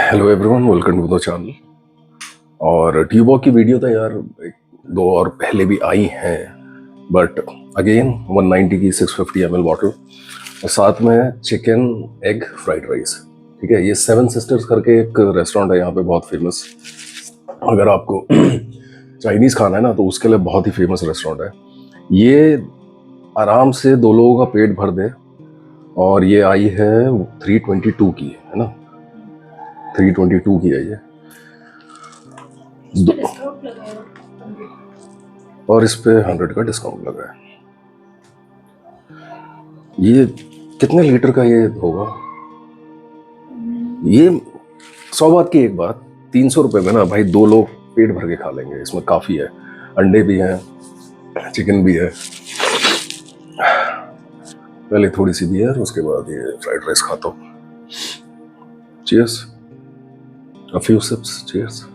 Hello everyone, welcome to the channel. और ट्यूबॉक की वीडियो तो यार एक दो और पहले भी आई हैं, बट अगेन 190 की 650 ml बॉटल और साथ में चिकन एग फ्राइड राइस। ठीक है, ये सेवन सिस्टर्स करके एक रेस्टोरेंट है यहाँ पे, बहुत फेमस। अगर आपको चाइनीज़ खाना है ना तो उसके लिए बहुत ही फेमस रेस्टोरेंट है ये। आराम से दो लोगों का पेट भर दे। और ये आई है 322 की, है ना, 322 की है ये। डिस्काउंट लगा है 100। और इस पे 100 का डिस्काउंट लगा है। ये कितने लीटर का ये होगा? ये 100 बात की एक बात, 300 रुपये में ना भाई दो लोग पेट भर के खा लेंगे। इसमें काफ़ी है, अंडे भी हैं, चिकन भी है। पहले थोड़ी सी बियर, उसके बाद ये फ्राइड राइस खाता हूँ। Cheers, a few sips, cheers.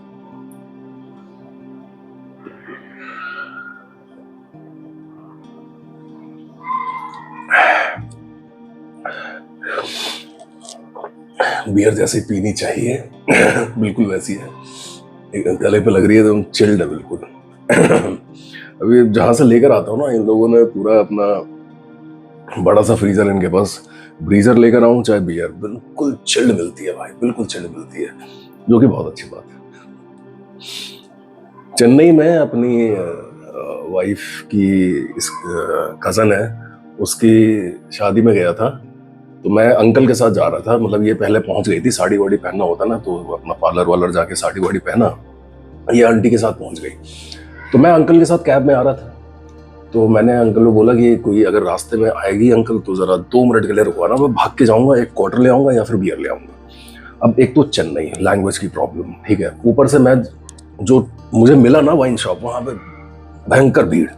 Beer जैसे पीनी चाहिए बिल्कुल वैसी है, गले पे लग रही है, एकदम चिल्ड है बिल्कुल। अभी जहां से लेकर आता हूँ ना, इन लोगों ने पूरा अपना बड़ा सा फ्रीजर इनके पास, ब्रीजर लेकर आऊं चाहे बियर, बिल्कुल चिल्ड मिलती है भाई, बिल्कुल चिल्ड मिलती है, जो कि बहुत अच्छी बात है। चेन्नई में अपनी वाइफ की इस कज़न है, उसकी शादी में गया था, तो मैं अंकल के साथ जा रहा था। मतलब ये पहले पहुंच गई थी, साड़ी वाड़ी पहनना होता ना, तो अपना पार्लर वालर जाके साड़ी वाड़ी पहना, ये आंटी के साथ पहुंच गई। तो मैं अंकल के साथ कैब में आ रहा था, तो मैंने अंकल को बोला कि कोई अगर रास्ते में आएगी अंकल तो ज़रा 2 मिनट के लिए रुकवाना, मैं भाग के जाऊंगा, एक क्वार्टर ले आऊंगा या फिर बियर ले आऊंगा। अब एक तो चेन्नई, लैंग्वेज की प्रॉब्लम, ठीक है, ऊपर से मैं जो मुझे मिला ना वाइन शॉप, वहां पे भयंकर भीड़।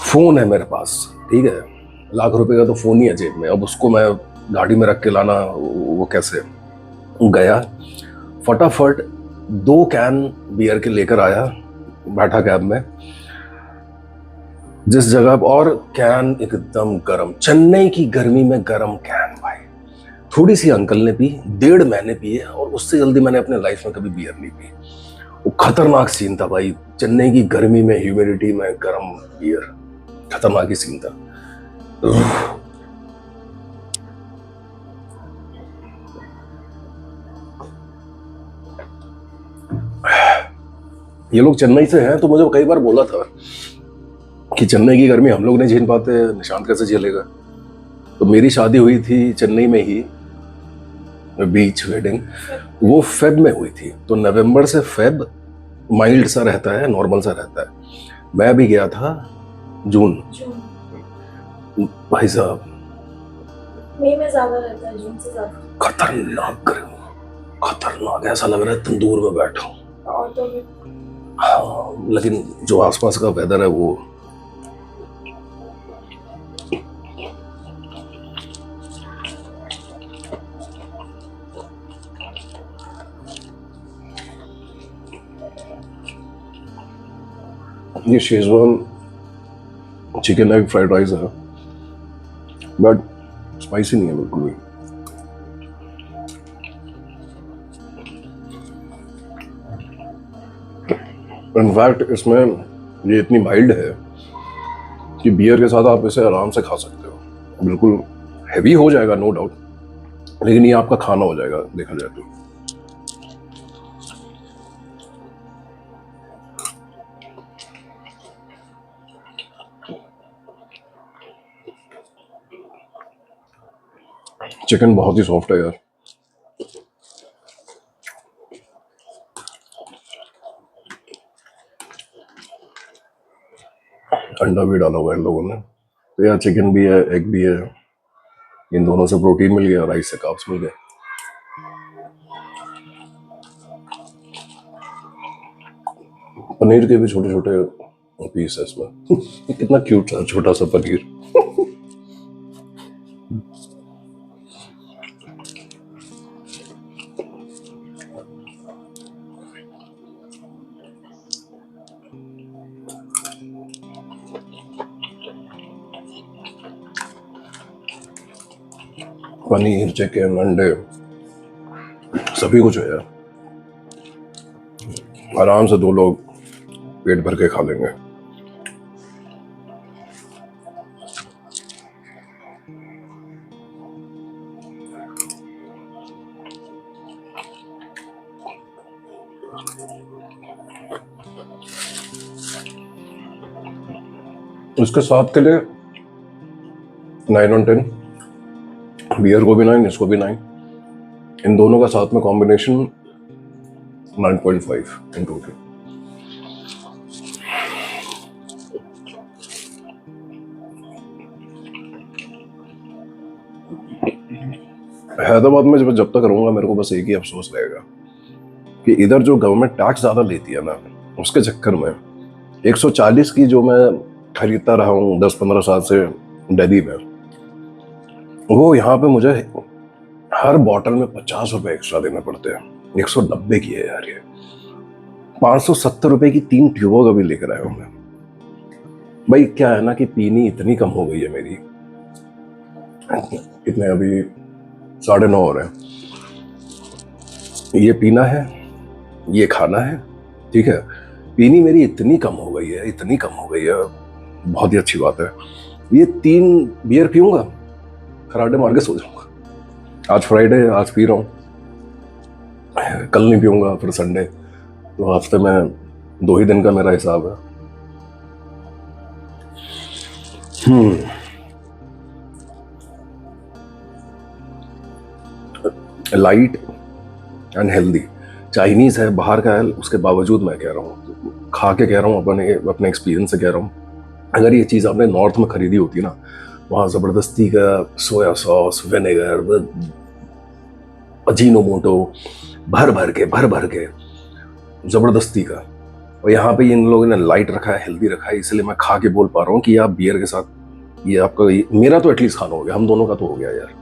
फोन है मेरे पास, ठीक है, लाख रुपए का तो फोन ही है जेब में। अब उसको मैं गाड़ी में रख के लाना, वो कैसे? गया फटाफट 2 कैन बियर के लेकर आया, बैठा कैब में जिस जगह, और कैन एकदम गर्म, चेन्नई की गर्मी में गर्म कैन भाई। थोड़ी सी अंकल ने पी, 1.5 महीने पिए, और उससे जल्दी मैंने अपने लाइफ में कभी बियर नहीं पी। वो खतरनाक सीन था भाई, चेन्नई की गर्मी में, ह्यूमिडिटी में गर्म बियर, खतरनाक ही सीन था। ये लोग चेन्नई से हैं तो मुझे कई बार बोला था कि चेन्नई की गर्मी हम लोग नहीं झेल पाते, निशांत कैसे झेलेगा। तो मेरी शादी हुई थी चेन्नई में ही, बीच वेडिंग, वो फेब में हुई थी, तो नवंबर से फेब माइल्ड सा रहता है, नॉर्मल सा रहता है। मैं भी गया था जून, भाई साहब मई में ज्यादा रहता है, जून से ज्यादा। खतरनाक गर्मी, खतरनाक, ऐसा लग रहा है तंदूर में बैठा हूँ। और तो भी हाँ, लेकिन जो आसपास का वेदर है वो, ये Schezwan chicken egg fried rice है, बट स्पाइसी नहीं है बिल्कुल भी। इनफैक्ट इसमें ये इतनी माइल्ड है कि बियर के साथ आप इसे आराम से खा सकते हो। बिल्कुल हैवी हो जाएगा नो डाउट, लेकिन ये आपका खाना हो जाएगा देखा जाए तो। चिकन बहुत ही सॉफ्ट है यार। अंडा भी डाला हुआ है इन लोगों ने, तो यार चिकन भी है, एग भी है, इन दोनों से प्रोटीन मिल गया, राइस से कार्ब्स मिल गए। पनीर के भी छोटे छोटे पीस है इसमें कितना क्यूट सा छोटा सा पनीर। पनीर, चिकन, अंडे, सभी कुछ है यार, आराम से 2 लोग पेट भर के खा लेंगे। उसके साथ के लिए 9 on 10, बियर को भी 9, इसको भी 9, इन दोनों का साथ में कॉम्बिनेशन 9.5 इन टोटल। हैदराबाद में जब तक रहूंगा मेरे को बस एक ही अफसोस रहेगा कि इधर जो गवर्नमेंट टैक्स ज्यादा लेती है ना, उसके चक्कर में 140 की जो मैं खरीदता रहा हूँ 10-15 साल से दिल्ली में, वो यहाँ पे मुझे हर बॉटल में 50 रुपए एक्स्ट्रा देने पड़ते हैं। 190 की है यार ये। 570 रुपए की 3 ट्यूबों का भी लेकर आया हूँ मैं। भाई क्या है ना कि पीनी इतनी कम हो गई है मेरी, कितने अभी 9:30 हो रहे हैं, ये पीना है, ये खाना है, ठीक है। पीनी मेरी इतनी कम हो गई है, इतनी कम हो गई है, बहुत ही अच्छी बात है। ये 3 बियर पीऊंगा, खराटे मार के सो जाऊंगा। आज फ्राइडे है, आज पी रहा हूँ, कल नहीं पीऊंगा, फिर संडे, तो हफ्ते में 2 ही दिन का मेरा हिसाब है। Light and healthy. चाइनीज है, बाहर का है, उसके बावजूद मैं कह रहा हूँ, खा के कह रहा हूँ, अपने एक्सपीरियंस से कह रहा हूँ, अगर ये चीज़ आपने नॉर्थ में खरीदी होती ना, वहाँ ज़बरदस्ती का सोया सॉस, विनेगर, अजीनोमोटो भर भर के ज़बरदस्ती का, और यहाँ पे इन लोगों ने लाइट रखा है, हेल्दी रखा है, इसलिए मैं खा के बोल पा रहा हूँ कि आप बियर के साथ ये आपका, मेरा तो एटलीस्ट खाना हो गया, हम दोनों का तो हो गया यार।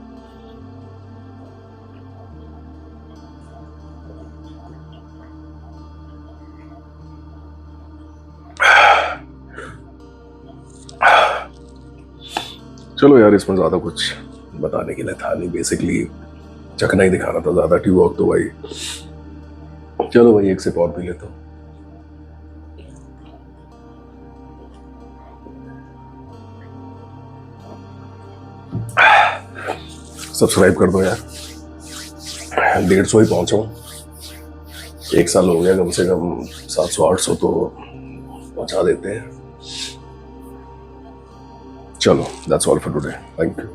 चलो यार, इसमें ज़्यादा कुछ बताने के लिए था नहीं, बेसिकली चखना ही दिखाना था, ज़्यादा ट्यूब वर्क तो भाई। चलो भाई, एक सिप और पी लेता हूँ। सब्सक्राइब कर दो यार, 150 ही पहुंचा हूँ, 1 साल हो गया, कम से कम 700-800 तो पहुंचा देते हैं। चलो, that's all for today, thank you.